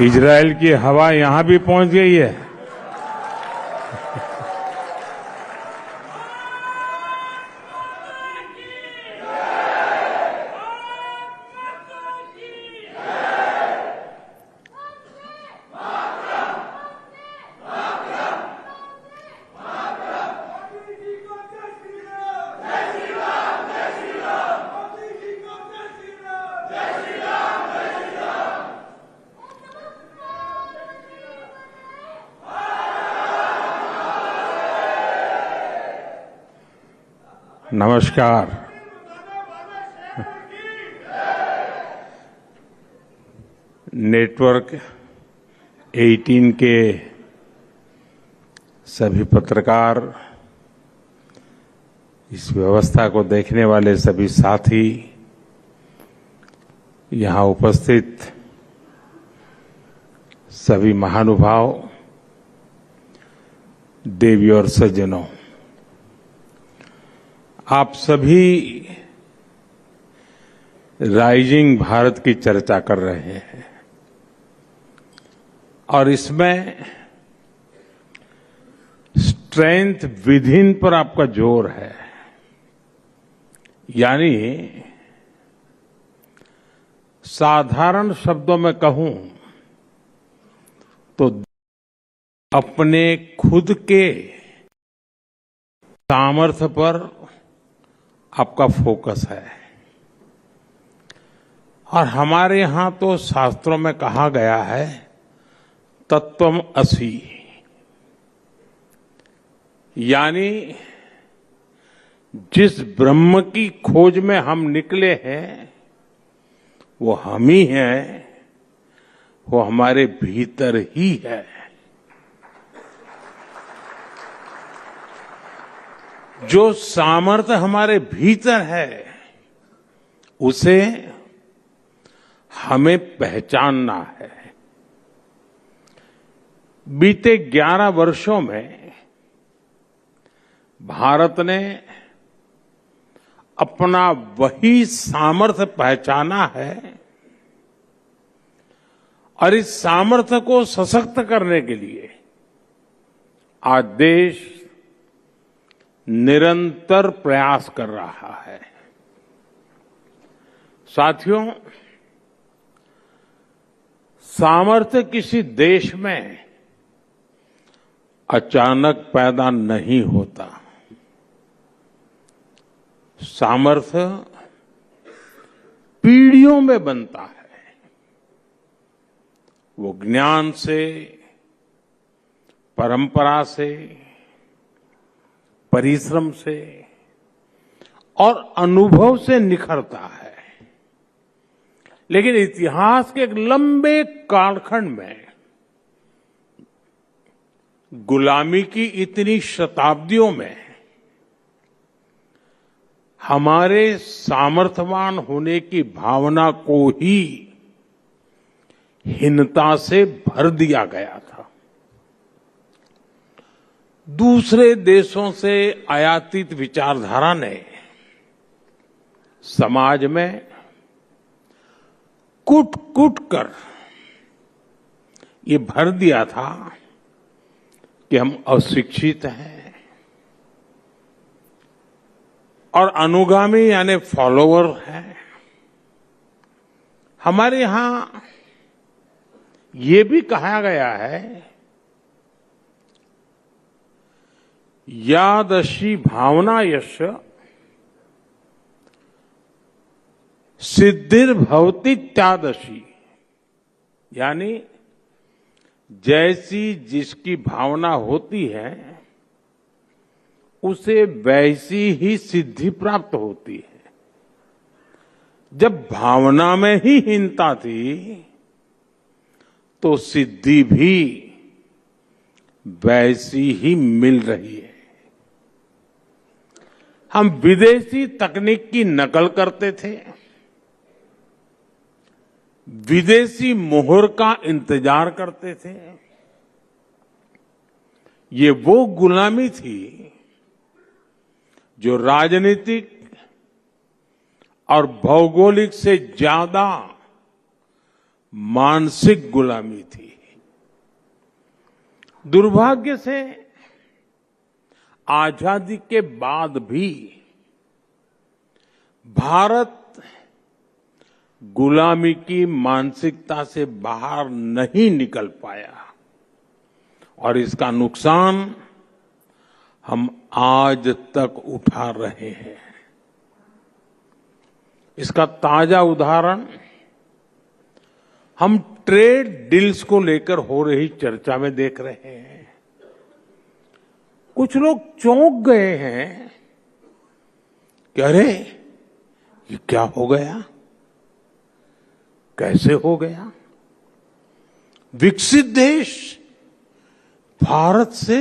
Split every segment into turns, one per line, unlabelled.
Israel की हवा यहां भी पहुंच गई है। नमस्कार। नेटवर्क 18 के सभी पत्रकार, इस व्यवस्था को देखने वाले सभी साथी, यहां उपस्थित सभी महानुभाव, देवी और सज्जनों, आप सभी राइजिंग भारत की चर्चा कर रहे हैं और इसमें स्ट्रेंथ विद इन पर आपका जोर है। यानी साधारण शब्दों में कहूं तो अपने खुद के सामर्थ्य पर आपका फोकस है। और हमारे यहां तो शास्त्रों में कहा गया है तत्वमसि, यानी जिस ब्रह्म की खोज में हम निकले हैं वो हम ही हैं, वो हमारे भीतर ही है। जो सामर्थ्य हमारे भीतर है उसे हमें पहचानना है। बीते 11 वर्षों में भारत ने अपना वही सामर्थ्य पहचाना है और इस सामर्थ्य को सशक्त करने के लिए आज देश निरंतर प्रयास कर रहा है। साथियों, सामर्थ्य किसी देश में अचानक पैदा नहीं होता। सामर्थ्य पीढ़ियों में बनता है। वो ज्ञान से, परंपरा से, परिश्रम से और अनुभव से निखरता है। लेकिन इतिहास के एक लंबे कालखंड में गुलामी की इतनी शताब्दियों में हमारे सामर्थ्यवान होने की भावना को ही हीनता से भर दिया गया था। दूसरे देशों से आयातित विचारधारा ने समाज में कूट कूट कर ये भर दिया था कि हम अशिक्षित हैं और अनुगामी यानी फॉलोवर हैं। हमारे यहां ये भी कहा गया है, यादशी भावना यश सिद्धिर्भवति त्यादशी, यानी जैसी जिसकी भावना होती है उसे वैसी ही सिद्धि प्राप्त होती है। जब भावना में ही हीनता थी तो सिद्धि भी वैसी ही मिल रही है। हम विदेशी तकनीक की नकल करते थे, विदेशी मोहर का इंतजार करते थे। ये वो गुलामी थी जो राजनीतिक और भौगोलिक से ज्यादा मानसिक गुलामी थी। दुर्भाग्य से आजादी के बाद भी भारत गुलामी की मानसिकता से बाहर नहीं निकल पाया और इसका नुकसान हम आज तक उठा रहे हैं। इसका ताजा उदाहरण हम ट्रेड डील्स को लेकर हो रही चर्चा में देख रहे हैं। कुछ लोग चौंक गए हैं कि अरे ये क्या हो गया, कैसे हो गया? विकसित देश भारत से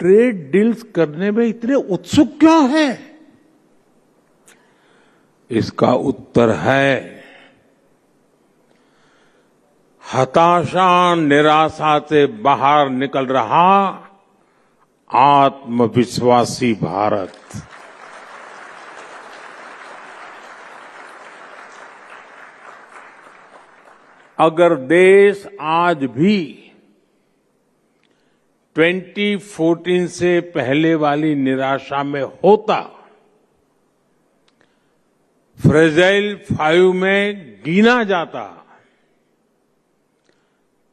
ट्रेड डील्स करने में इतने उत्सुक क्यों हैं? इसका उत्तर है हताशा निराशा से बाहर निकल रहा आत्मविश्वासी भारत। अगर देश आज भी 2014 से पहले वाली निराशा में होता, फ्रेजाइल 5 में गिना जाता,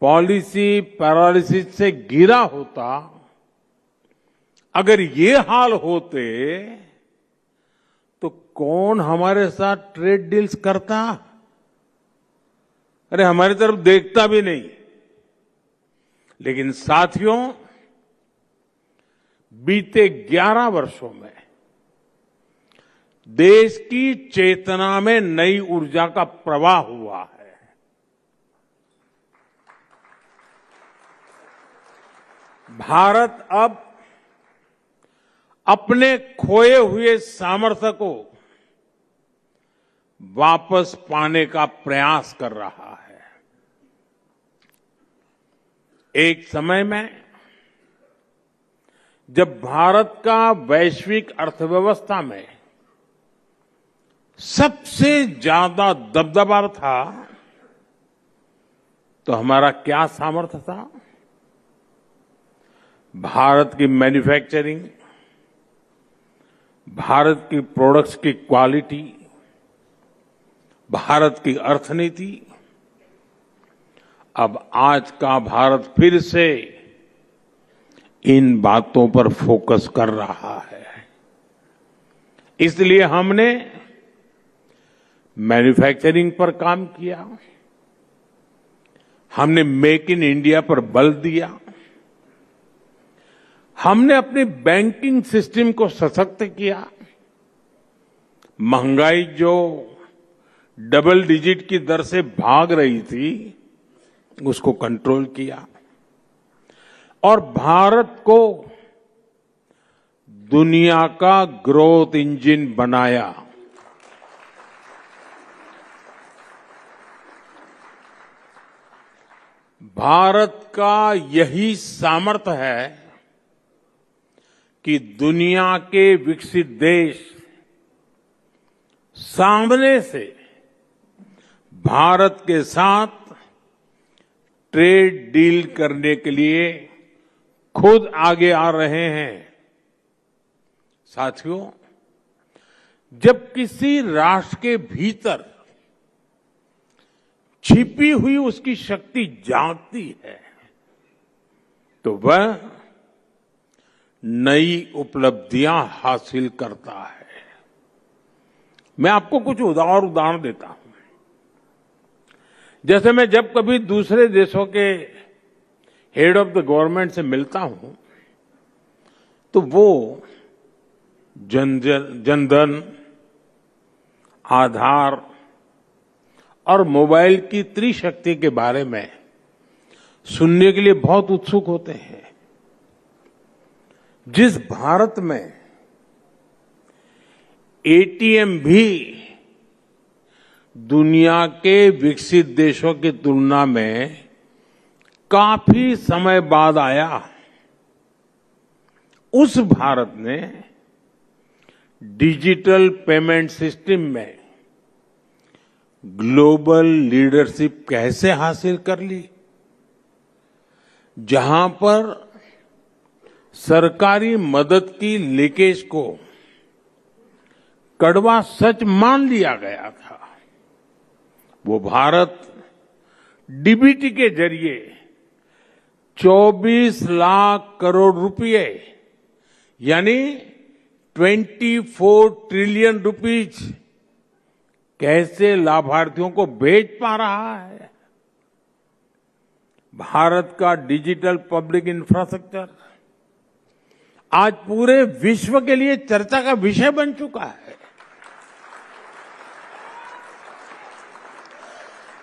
पॉलिसी पैरालिसिस से गिरा होता, अगर ये हाल होते तो कौन हमारे साथ ट्रेड डील्स करता? अरे हमारी तरफ देखता भी नहीं। लेकिन साथियों, बीते 11 वर्षों में देश की चेतना में नई ऊर्जा का प्रवाह हुआ है। भारत अब अपने खोए हुए सामर्थ्य को वापस पाने का प्रयास कर रहा है। एक समय में जब भारत का वैश्विक अर्थव्यवस्था में सबसे ज्यादा दबदबा था, तो हमारा क्या सामर्थ्य था? भारत की मैन्युफैक्चरिंग, भारत की प्रोडक्ट्स की क्वालिटी, भारत की अर्थनीति। अब आज का भारत फिर से इन बातों पर फोकस कर रहा है। इसलिए हमने मैन्युफैक्चरिंग पर काम किया, हमने मेक इन इंडिया पर बल दिया, हमने अपने बैंकिंग सिस्टम को सशक्त किया, महंगाई जो डबल डिजिट की दर से भाग रही थी उसको कंट्रोल किया और भारत को दुनिया का ग्रोथ इंजन बनाया। भारत का यही सामर्थ्य है कि दुनिया के विकसित देश सामने से भारत के साथ ट्रेड डील करने के लिए खुद आगे आ रहे हैं। साथियों, जब किसी राष्ट्र के भीतर छिपी हुई उसकी शक्ति जागती है तो वह नई उपलब्धियां हासिल करता है। मैं आपको कुछ और उदाहरण देता हूं। जैसे मैं जब कभी दूसरे देशों के हेड ऑफ द गवर्नमेंट से मिलता हूं तो वो जनधन, आधार और मोबाइल की त्रिशक्ति के बारे में सुनने के लिए बहुत उत्सुक होते हैं। जिस भारत में एटीएम भी दुनिया के विकसित देशों की तुलना में काफी समय बाद आया, उस भारत ने डिजिटल पेमेंट सिस्टम में ग्लोबल लीडरशिप कैसे हासिल कर ली, जहां पर सरकारी मदद की लीकेज को कड़वा सच मान लिया गया था, वो भारत डीबीटी के जरिए 24 लाख करोड़ रुपए यानी 24 ट्रिलियन रुपीज कैसे लाभार्थियों को भेज पा रहा है। भारत का डिजिटल पब्लिक इंफ्रास्ट्रक्चर आज पूरे विश्व के लिए चर्चा का विषय बन चुका है।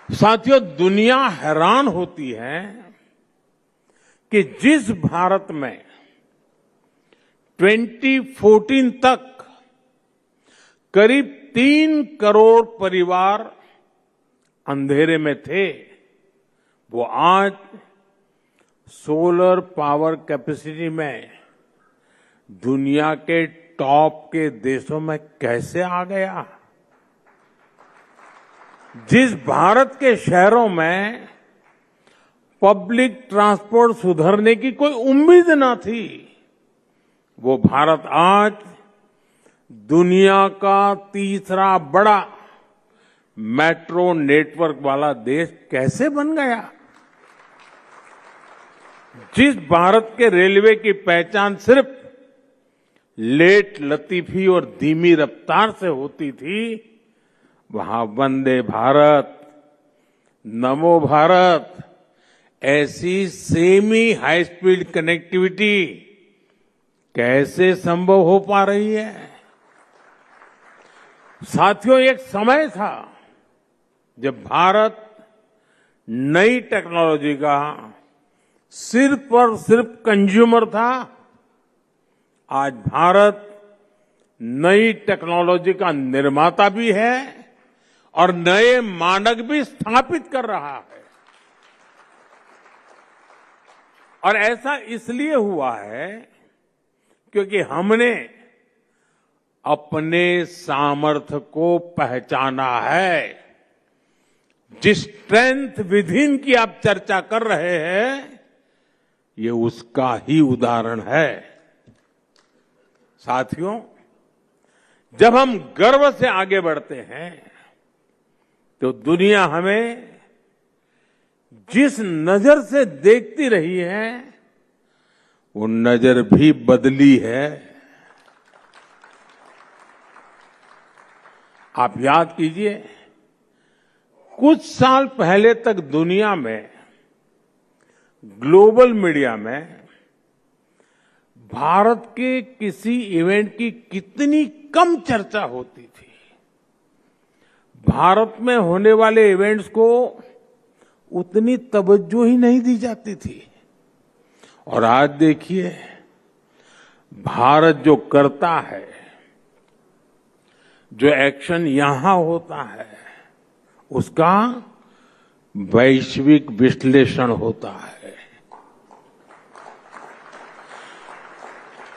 साथियों, दुनिया हैरान होती है कि जिस भारत में 2014 तक करीब 3 करोड़ परिवार अंधेरे में थे, वो आज सोलर पावर कैपेसिटी में दुनिया के टॉप के देशों में कैसे आ गया। जिस भारत के शहरों में पब्लिक ट्रांसपोर्ट सुधरने की कोई उम्मीद न थी, वो भारत आज दुनिया का तीसरा बड़ा मेट्रो नेटवर्क वाला देश कैसे बन गया। जिस भारत के रेलवे की पहचान सिर्फ लेट लतीफी और धीमी रफ्तार से होती थी, वहां वंदे भारत, नमो भारत ऐसी सेमी हाई स्पीड कनेक्टिविटी कैसे संभव हो पा रही है। साथियों, एक समय था जब भारत नई टेक्नोलॉजी का सिर्फ और सिर्फ कंज्यूमर था। आज भारत नई टेक्नोलॉजी का निर्माता भी है और नए मानक भी स्थापित कर रहा है। और ऐसा इसलिए हुआ है क्योंकि हमने अपने सामर्थ्य को पहचाना है। जिस स्ट्रेंथ विदिन की आप चर्चा कर रहे हैं, ये उसका ही उदाहरण है। साथियों, जब हम गर्व से आगे बढ़ते हैं तो दुनिया हमें जिस नजर से देखती रही है, वो नजर भी बदली है। आप याद कीजिए, कुछ साल पहले तक दुनिया में ग्लोबल मीडिया में भारत के किसी इवेंट की कितनी कम चर्चा होती थी। भारत में होने वाले इवेंट्स को उतनी तवज्जो ही नहीं दी जाती थी। और आज देखिए, भारत जो करता है, जो एक्शन यहां होता है, उसका वैश्विक विश्लेषण होता है।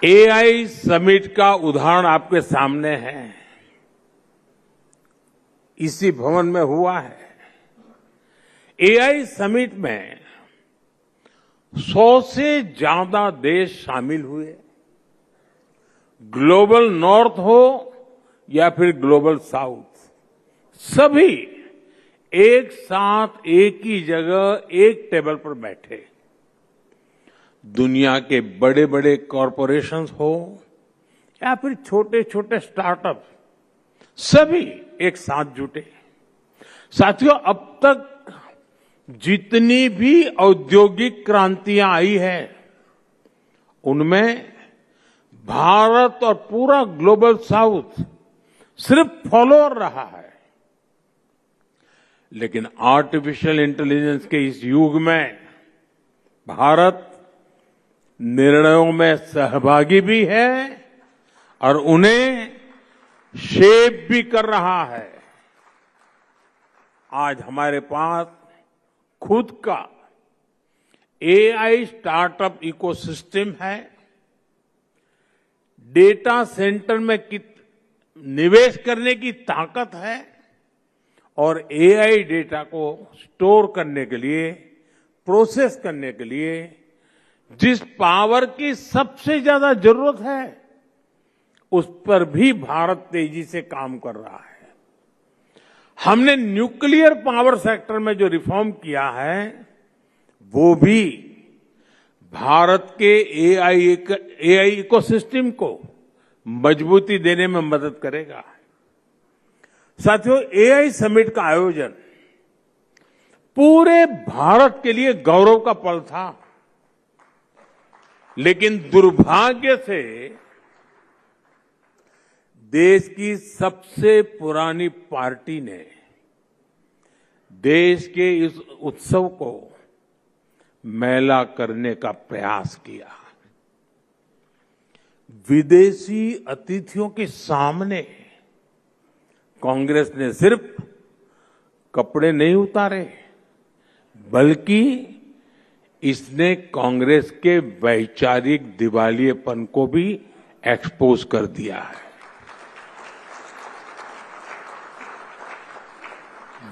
एआई समिट का उदाहरण आपके सामने है, इसी भवन में हुआ है। एआई समिट में 100 से ज्यादा देश शामिल हुए। ग्लोबल नॉर्थ हो या फिर ग्लोबल साउथ, सभी एक साथ एक ही जगह एक टेबल पर बैठे। दुनिया के बड़े बड़े कॉरपोरेशंस हो या फिर छोटे छोटे स्टार्टअप, सभी एक साथ जुटे। साथियों, अब तक जितनी भी औद्योगिक क्रांतियां आई है, उनमें भारत और पूरा ग्लोबल साउथ सिर्फ फॉलोअर रहा है। लेकिन आर्टिफिशियल इंटेलिजेंस के इस युग में भारत निर्णयों में सहभागी भी है और उन्हें शेप भी कर रहा है। आज हमारे पास खुद का एआई स्टार्टअप इकोसिस्टम है। डेटा सेंटर में निवेश करने की ताकत है और एआई डेटा को स्टोर करने के लिए, प्रोसेस करने के लिए जिस पावर की सबसे ज्यादा जरूरत है, उस पर भी भारत तेजी से काम कर रहा है। हमने न्यूक्लियर पावर सेक्टर में जो रिफॉर्म किया है, वो भी भारत के एआई इकोसिस्टम को मजबूती देने में मदद करेगा। साथियों, एआई समिट का आयोजन पूरे भारत के लिए गौरव का पल था, लेकिन दुर्भाग्य से देश की सबसे पुरानी पार्टी ने देश के इस उत्सव को मैला करने का प्रयास किया। विदेशी अतिथियों के सामने कांग्रेस ने सिर्फ कपड़े नहीं उतारे, बल्कि इसने कांग्रेस के वैचारिक दिवालियेपन को भी एक्सपोज कर दिया है।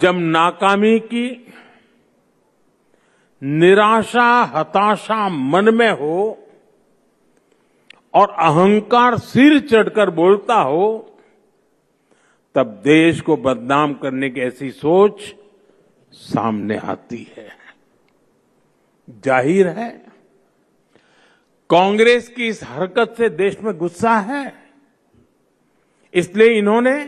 जब नाकामी की निराशा, हताशा मन में हो और अहंकार सिर चढ़कर बोलता हो, तब देश को बदनाम करने की ऐसी सोच सामने आती है। जाहिर है, कांग्रेस की इस हरकत से देश में गुस्सा है। इसलिए इन्होंने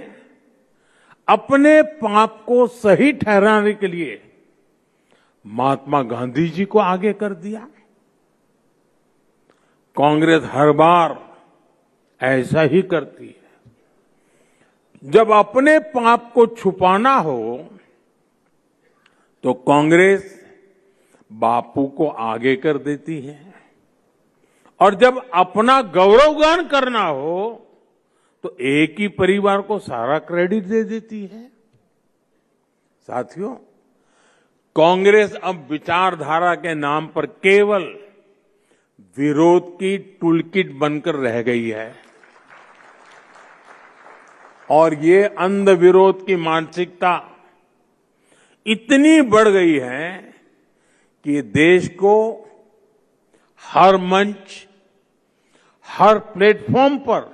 अपने पाप को सही ठहराने के लिए महात्मा गांधी जी को आगे कर दिया। कांग्रेस हर बार ऐसा ही करती है। जब अपने पाप को छुपाना हो तो कांग्रेस बापू को आगे कर देती है, और जब अपना गौरवगान करना हो तो एक ही परिवार को सारा क्रेडिट दे देती है। साथियों, कांग्रेस अब विचारधारा के नाम पर केवल विरोध की टूलकिट बनकर रह गई है, और ये अंध विरोध की मानसिकता इतनी बढ़ गई है कि देश को हर मंच, हर प्लेटफॉर्म पर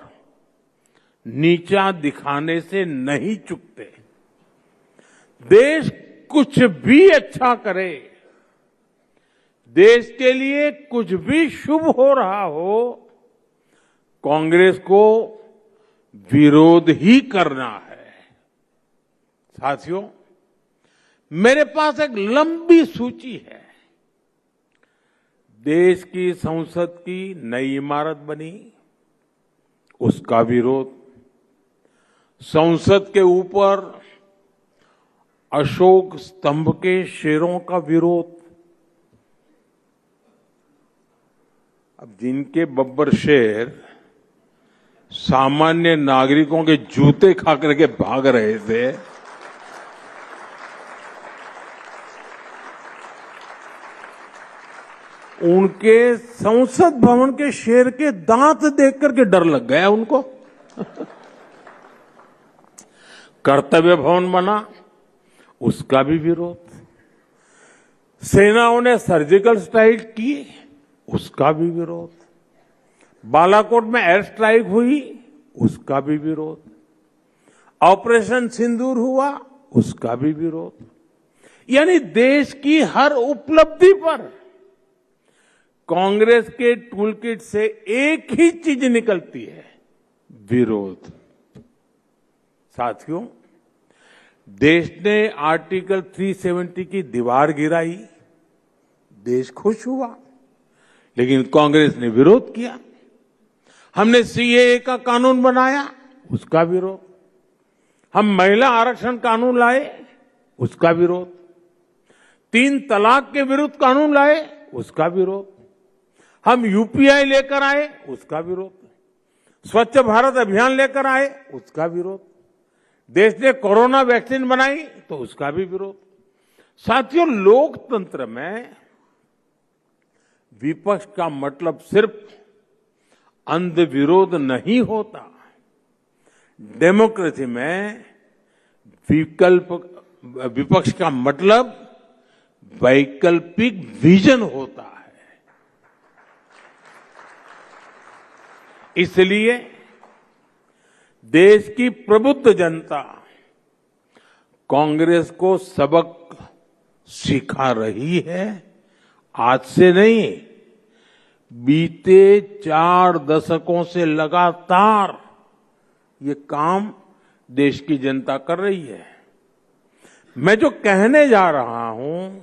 नीचा दिखाने से नहीं चूकते। देश कुछ भी अच्छा करे, देश के लिए कुछ भी शुभ हो रहा हो, कांग्रेस को विरोध ही करना है। साथियों, मेरे पास एक लंबी सूची है। देश की संसद की नई इमारत बनी, उसका विरोध। संसद के ऊपर अशोक स्तंभ के शेरों का विरोध। अब जिनके बब्बर शेर सामान्य नागरिकों के जूते खा करके भाग रहे थे, उनके संसद भवन के शेर के दांत देख करके डर लग गया उनको। कर्तव्य भवन बना, उसका भी विरोध। सेनाओं ने सर्जिकल स्ट्राइक की, उसका भी विरोध। बालाकोट में एयर स्ट्राइक हुई, उसका भी विरोध। ऑपरेशन सिंदूर हुआ, उसका भी विरोध। यानी देश की हर उपलब्धि पर कांग्रेस के टूलकिट से एक ही चीज निकलती है, विरोध। साथियों, देश ने आर्टिकल 370 की दीवार गिराई, देश खुश हुआ, लेकिन कांग्रेस ने विरोध किया। हमने सीएए का कानून बनाया, उसका विरोध। हम महिला आरक्षण कानून लाए, उसका विरोध। 3 तलाक के विरुद्ध कानून लाए, उसका विरोध। हम यूपीआई लेकर आए, उसका विरोध। स्वच्छ भारत अभियान लेकर आए, उसका विरोध। देश ने कोरोना वैक्सीन बनाई, तो उसका भी विरोध। साथियों, लोकतंत्र में विपक्ष का मतलब सिर्फ अंध विरोध नहीं होता। डेमोक्रेसी में विपक्ष का मतलब वैकल्पिक विजन होता है। इसलिए देश की प्रबुद्ध जनता कांग्रेस को सबक सिखा रही है। आज से नहीं, बीते 4 दशकों से लगातार ये काम देश की जनता कर रही है। मैं जो कहने जा रहा हूं,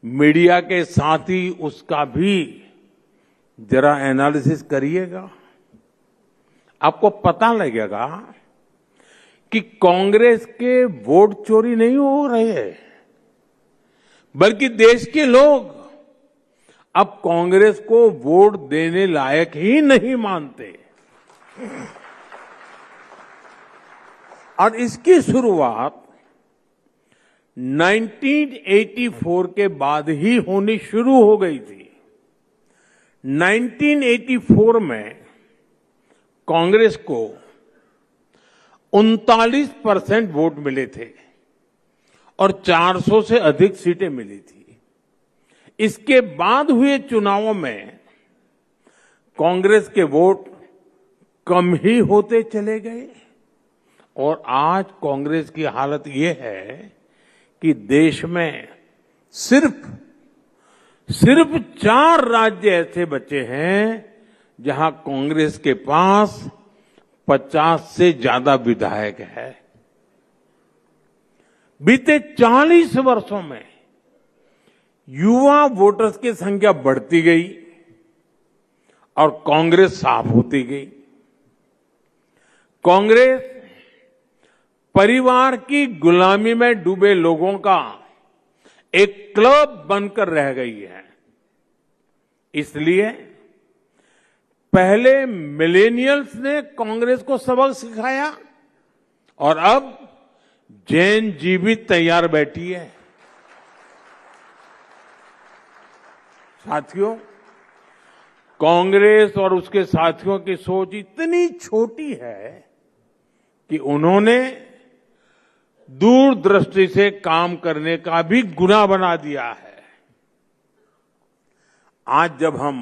मीडिया के साथ ही उसका भी जरा एनालिसिस करिएगा। आपको पता लगेगा कि कांग्रेस के वोट चोरी नहीं हो रहे हैं, बल्कि देश के लोग अब कांग्रेस को वोट देने लायक ही नहीं मानते। और इसकी शुरुआत 1984 के बाद ही होनी शुरू हो गई थी। 1984 में कांग्रेस को 39% वोट मिले थे और 400 से अधिक सीटें मिली थी। इसके बाद हुए चुनावों में कांग्रेस के वोट कम ही होते चले गए और आज कांग्रेस की हालत ये है कि देश में सिर्फ 4 राज्य ऐसे बचे हैं जहां कांग्रेस के पास 50 से ज्यादा विधायक है। बीते 40 वर्षों में युवा वोटर्स की संख्या बढ़ती गई और कांग्रेस साफ होती गई। कांग्रेस परिवार की गुलामी में डूबे लोगों का एक क्लब बनकर रह गई है। इसलिए पहले मिलेनियल्स ने कांग्रेस को सबक सिखाया और अब जेन जी भी तैयार बैठी है। साथियों, कांग्रेस और उसके साथियों की सोच इतनी छोटी है कि उन्होंने दूरदृष्टि से काम करने का भी गुनाह बना दिया है। आज जब हम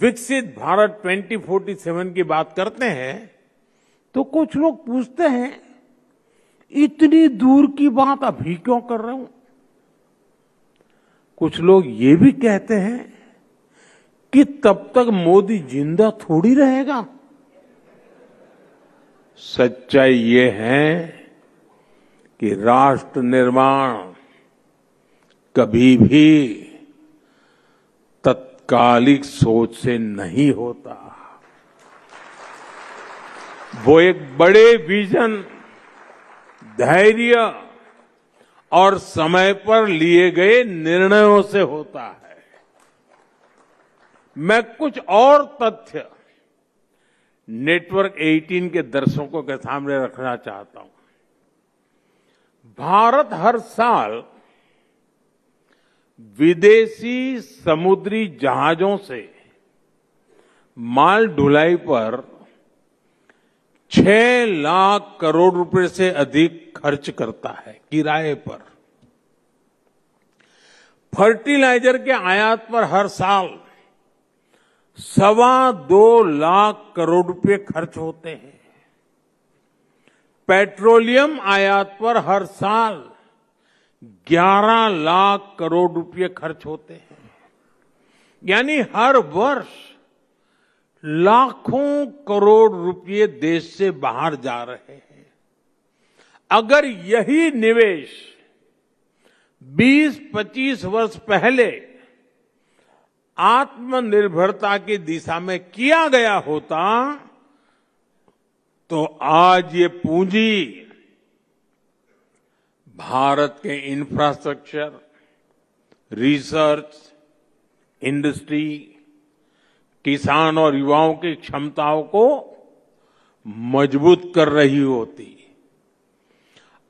विकसित भारत 2047 की बात करते हैं तो कुछ लोग पूछते हैं, इतनी दूर की बात अभी क्यों कर रहे हो? कुछ लोग ये भी कहते हैं कि तब तक मोदी जिंदा थोड़ी रहेगा। सच्चाई ये है कि राष्ट्र निर्माण कभी भी तत्कालिक सोच से नहीं होता। वो एक बड़े विजन, धैर्य और समय पर लिए गए निर्णयों से होता है। मैं कुछ और तथ्य नेटवर्क 18 के दर्शकों के सामने रखना चाहता हूं। भारत हर साल विदेशी समुद्री जहाजों से माल ढुलाई पर 6 लाख करोड़ रुपए से अधिक खर्च करता है किराए पर। फर्टिलाइजर के आयात पर हर साल 2.25 लाख करोड़ रुपए खर्च होते हैं। पेट्रोलियम आयात पर हर साल 11 लाख करोड़ रुपए खर्च होते हैं। यानी हर वर्ष लाखों करोड़ रुपए देश से बाहर जा रहे हैं। अगर यही निवेश 20-25 वर्ष पहले आत्मनिर्भरता की दिशा में किया गया होता तो आज ये पूंजी भारत के इंफ्रास्ट्रक्चर, रिसर्च, इंडस्ट्री, किसान और युवाओं की क्षमताओं को मजबूत कर रही होती।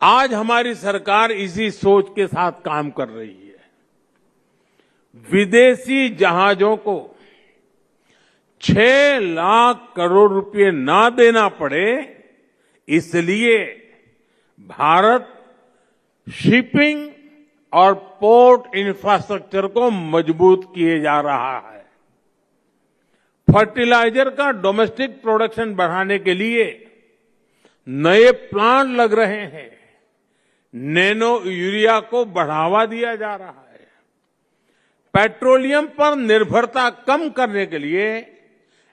आज हमारी सरकार इसी सोच के साथ काम कर रही है। विदेशी जहाजों को 6 लाख करोड़ रुपए ना देना पड़े, इसलिए भारत शिपिंग और पोर्ट इंफ्रास्ट्रक्चर को मजबूत किए जा रहा है। फर्टिलाइजर का डोमेस्टिक प्रोडक्शन बढ़ाने के लिए नए प्लांट लग रहे हैं। नैनो यूरिया को बढ़ावा दिया जा रहा है। पेट्रोलियम पर निर्भरता कम करने के लिए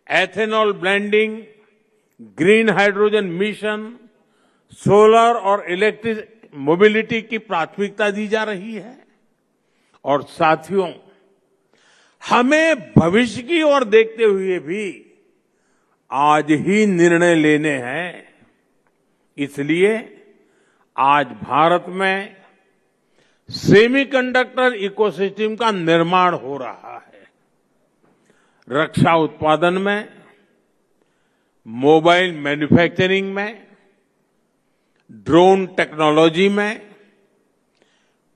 ethanol blending, green hydrogen mission, solar और इलेक्ट्रिक मोबिलिटी की प्राथमिकता दी जा रही है। और साथियों, हमें भविष्य की ओर देखते हुए भी आज ही निर्णय लेने हैं। इसलिए आज भारत में सेमीकंडक्टर इकोसिस्टम का निर्माण हो रहा है। रक्षा उत्पादन में, मोबाइल मैन्युफैक्चरिंग में, ड्रोन टेक्नोलॉजी में,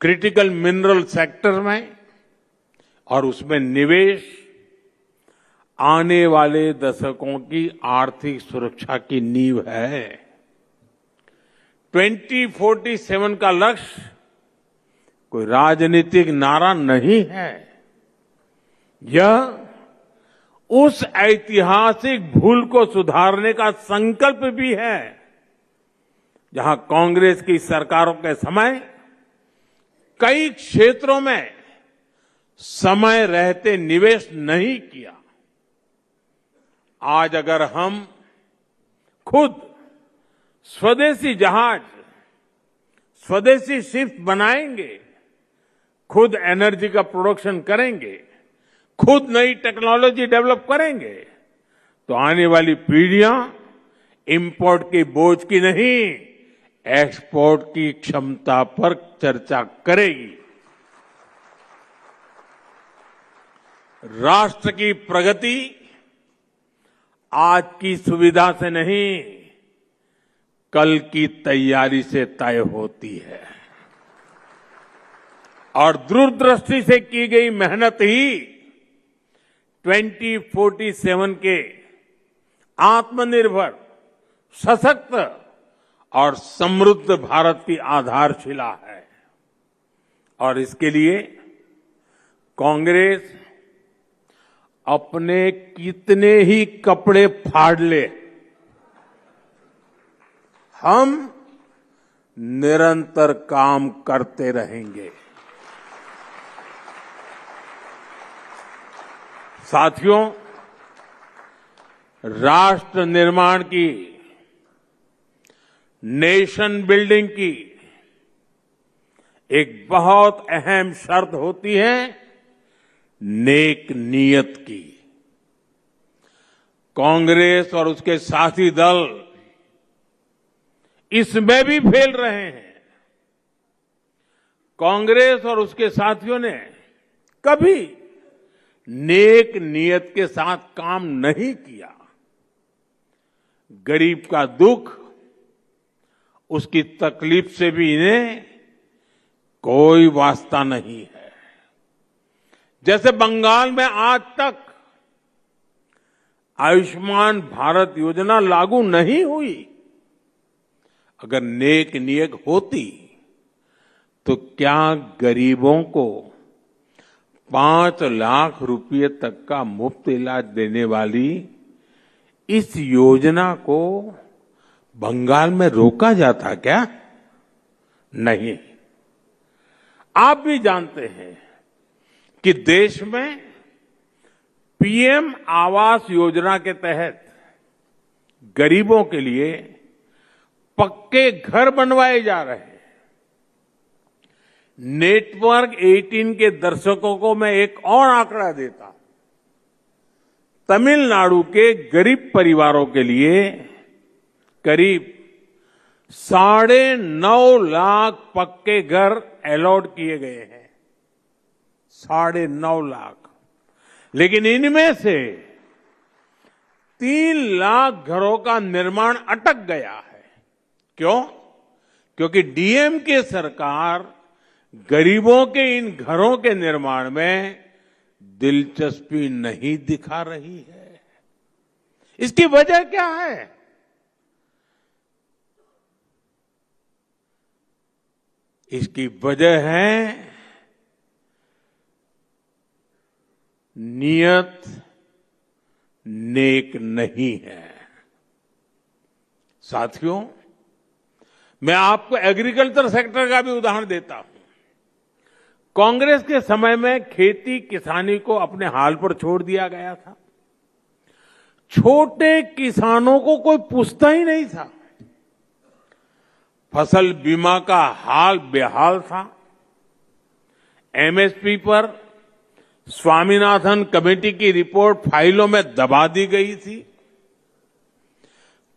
क्रिटिकल मिनरल सेक्टर में और उसमें निवेश आने वाले दशकों की आर्थिक सुरक्षा की नींव है। 2047 का लक्ष्य कोई राजनीतिक नारा नहीं है। यह उस ऐतिहासिक भूल को सुधारने का संकल्प भी है जहां कांग्रेस की सरकारों के समय कई क्षेत्रों में समय रहते निवेश नहीं किया। आज अगर हम खुद स्वदेशी जहाज, स्वदेशी शिप बनाएंगे, खुद एनर्जी का प्रोडक्शन करेंगे, खुद नई टेक्नोलॉजी डेवलप करेंगे, तो आने वाली पीढ़ियां इंपोर्ट की बोझ की नहीं, एक्सपोर्ट की क्षमता पर चर्चा करेगी। राष्ट्र की प्रगति आज की सुविधा से नहीं, कल की तैयारी से तय होती है। और दूरदृष्टि से की गई मेहनत ही 2047 के आत्मनिर्भर, सशक्त और समृद्ध भारत की आधारशिला है। और इसके लिए कांग्रेस अपने कितने ही कपड़े फाड़ ले, हम निरंतर काम करते रहेंगे। साथियों, राष्ट्र निर्माण की, नेशन बिल्डिंग की एक बहुत अहम शर्त होती है नेक नीयत की। कांग्रेस और उसके साथी दल इसमें भी फेल रहे हैं। कांग्रेस और उसके साथियों ने कभी नेक नीयत के साथ काम नहीं किया। गरीब का दुख, उसकी तकलीफ से भी इन्हें कोई वास्ता नहीं है। जैसे बंगाल में आज तक आयुष्मान भारत योजना लागू नहीं हुई। अगर नेक नीयत होती तो क्या गरीबों को 5 लाख रुपए तक का मुफ्त इलाज देने वाली इस योजना को बंगाल में रोका जाता क्या? नहीं। आप भी जानते हैं कि देश में पीएम आवास योजना के तहत गरीबों के लिए पक्के घर बनवाए जा रहे हैं। नेटवर्क 18 के दर्शकों को मैं एक और आंकड़ा देता हूं। तमिलनाडु के गरीब परिवारों के लिए करीब 9.5 लाख पक्के घर अलॉट किए गए हैं। 9.5 लाख। लेकिन इनमें से 3 लाख घरों का निर्माण अटक गया है। क्यों? क्योंकि डीएमके सरकार गरीबों के इन घरों के निर्माण में दिलचस्पी नहीं दिखा रही है। इसकी वजह क्या है? इसकी वजह है नियत नेक नहीं है। साथियों, मैं आपको एग्रीकल्चर सेक्टर का भी उदाहरण देता हूं। कांग्रेस के समय में खेती किसानी को अपने हाल पर छोड़ दिया गया था। छोटे किसानों को कोई पूछता ही नहीं था। फसल बीमा का हाल बेहाल था। एमएसपी पर स्वामीनाथन कमेटी की रिपोर्ट फाइलों में दबा दी गई थी।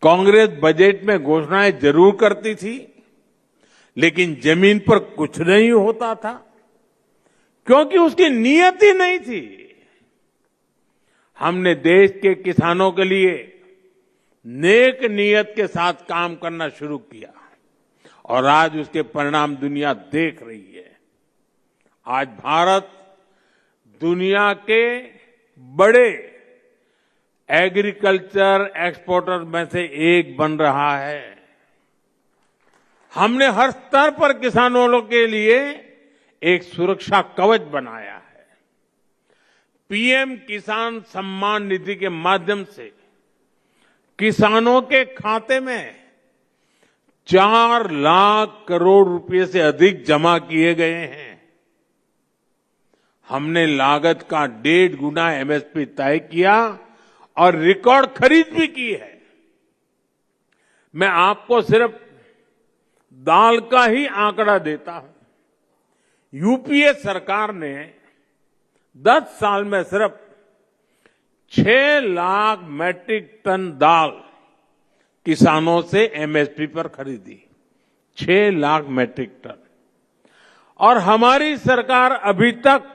कांग्रेस बजट में घोषणाएं जरूर करती थी, लेकिन जमीन पर कुछ नहीं होता था, क्योंकि उसकी नीयत ही नहीं थी। हमने देश के किसानों के लिए नेक नीयत के साथ काम करना शुरू किया और आज उसके परिणाम दुनिया देख रही है। आज भारत दुनिया के बड़े एग्रीकल्चर एक्सपोर्टर में से एक बन रहा है। हमने हर स्तर पर किसानों के लिए एक सुरक्षा कवच बनाया है। पीएम किसान सम्मान निधि के माध्यम से किसानों के खाते में 4 लाख करोड़ रुपए से अधिक जमा किए गए हैं। हमने लागत का 1.5 गुना एमएसपी तय किया और रिकॉर्ड खरीद भी की है। मैं आपको सिर्फ दाल का ही आंकड़ा देता हूं। यूपीए सरकार ने 10 साल में सिर्फ 6 लाख मैट्रिक टन दाल किसानों से एमएसपी पर खरीदी। 6 लाख मैट्रिक टन। और हमारी सरकार अभी तक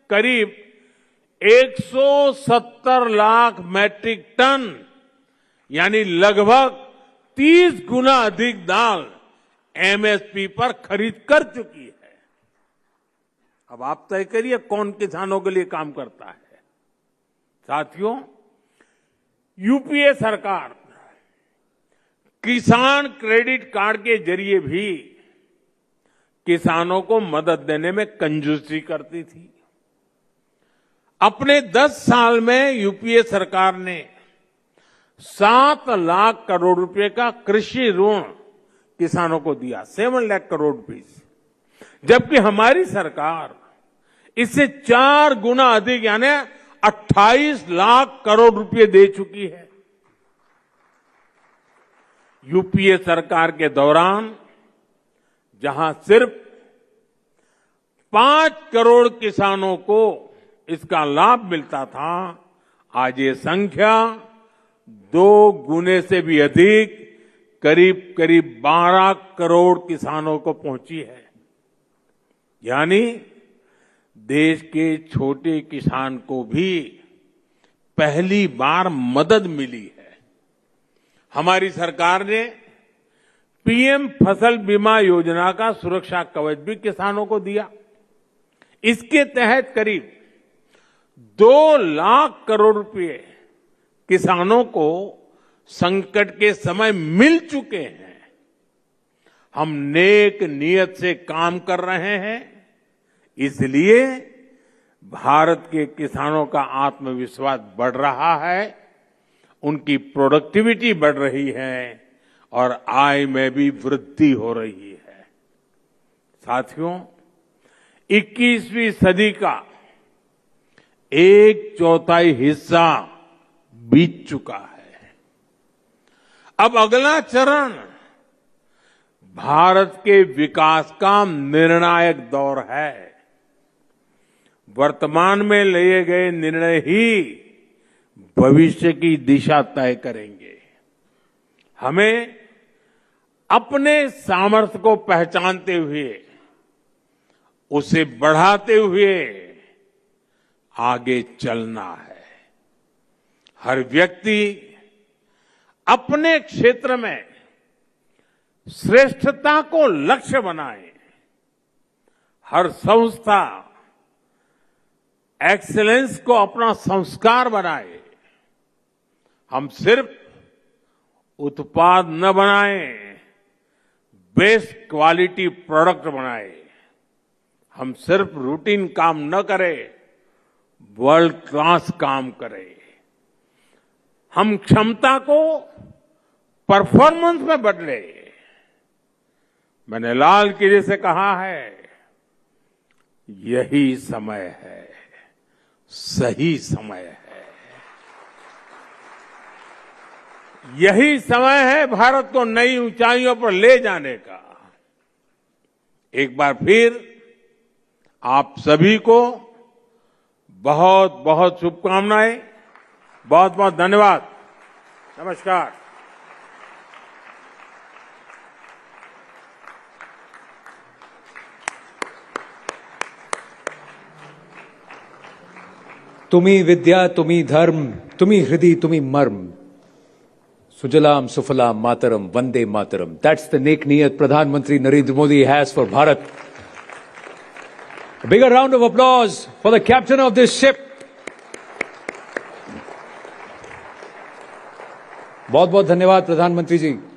करीब 170 लाख मैट्रिक टन यानी लगभग 30 गुना अधिक दाल एमएसपी पर खरीद कर चुकी है। अब आप तय करिए कौन किसानों के लिए काम करता है। साथियों, यूपीए सरकार किसान क्रेडिट कार्ड के जरिए भी किसानों को मदद देने में कंजूसी करती थी। अपने 10 साल में यूपीए सरकार ने 7 लाख करोड़ रुपए का कृषि ऋण किसानों को दिया, 7 लाख करोड़ रुपीस, जबकि हमारी सरकार इससे 4 गुना अधिक यानी 28 लाख करोड़ रुपए दे चुकी है। यूपीए सरकार के दौरान जहां सिर्फ 5 करोड़ किसानों को इसका लाभ मिलता था, आज ये संख्या 2 गुने से भी अधिक करीब करीब 12 करोड़ किसानों को पहुंची है। यानी देश के छोटे किसान को भी पहली बार मदद मिली है। हमारी सरकार ने पीएम फसल बीमा योजना का सुरक्षा कवच भी किसानों को दिया। इसके तहत करीब 2 लाख करोड़ रुपए किसानों को संकट के समय मिल चुके हैं। हम नेक नियत से काम कर रहे हैं, इसलिए भारत के किसानों का आत्मविश्वास बढ़ रहा है, उनकी प्रोडक्टिविटी बढ़ रही है और आय में भी वृद्धि हो रही है। साथियों, 21वीं सदी का 1/4 हिस्सा बीत चुका है। अब अगला चरण भारत के विकास का निर्णायक दौर है। वर्तमान में लिए गए निर्णय ही भविष्य की दिशा तय करेंगे। हमें अपने सामर्थ्य को पहचानते हुए, उसे बढ़ाते हुए आगे चलना है। हर व्यक्ति अपने क्षेत्र में श्रेष्ठता को लक्ष्य बनाए। हर संस्था एक्सीलेंस को अपना संस्कार बनाए। हम सिर्फ उत्पाद न बनाएं, बेस्ट क्वालिटी प्रोडक्ट बनाएं। हम सिर्फ रूटीन काम न करें, वर्ल्ड क्लास काम करें। हम क्षमता को परफॉर्मेंस में बदले। मैंने लाल किले से कहा है, यही समय है, सही समय है। यही समय है भारत को नई ऊंचाइयों पर ले जाने का। एक बार फिर आप सभी को बहुत बहुत शुभकामनाएं, बहुत बहुत धन्यवाद। नमस्कार।
तुम्ही विद्या, तुम्ही धर्म, तुम्ही हृदय, तुम्ही मर्म। सुजलाम सुफलाम मातरम, वंदे मातरम। That's the नेक नियत प्रधानमंत्री Narendra Modi has for Bharat. A bigger round of applause for the captain of this ship. बहुत बहुत धन्यवाद प्रधानमंत्री जी।